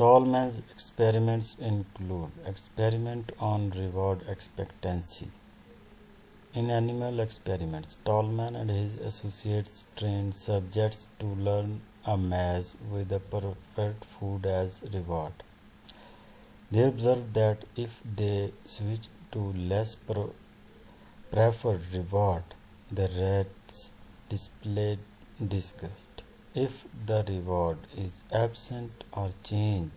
Tolman's experiments include experiment on reward expectancy. In animal experiments, Tallman and his associates trained subjects to learn a maze with the perfect food as reward. They observed that if they switched to less preferred reward, the rats displayed disgust. If the reward is absent or changed,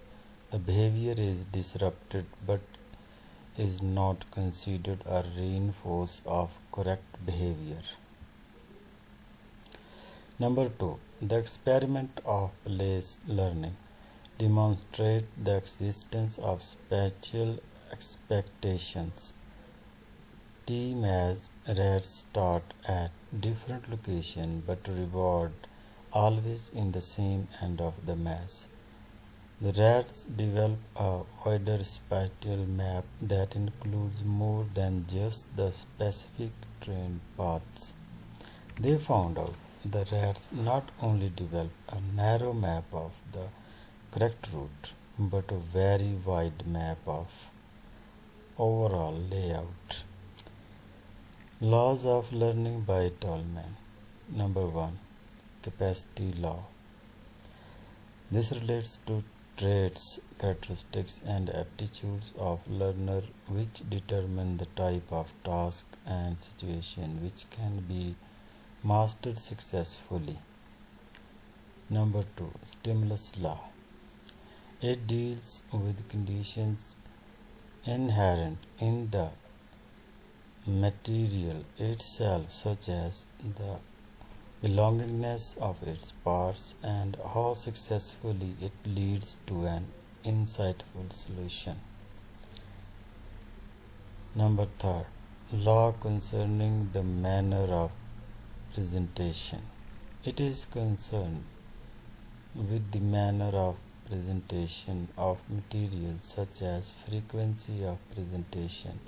the behavior is disrupted but is not considered a reinforce of correct behavior. Number 2. The experiment of place learning demonstrates the existence of spatial expectations. Team as rats start at different locations but reward always in the same end of the maze. The rats develop a wider spatial map that includes more than just the specific trained paths. They found out the rats not only develop a narrow map of the correct route, but a very wide map of overall layout. Laws of learning by Tolman. Number 1. Capacity law. This relates to traits, characteristics, and aptitudes of learner which determine the type of task and situation which can be mastered successfully. Number 2. Stimulus law. It deals with conditions inherent in the material itself, such as the belongingness of its parts and how successfully it leads to an insightful solution. Number 3. Law concerning the manner of presentation. It is concerned with the manner of presentation of materials such as frequency of presentation,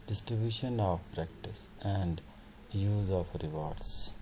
distribution of practice, and use of rewards.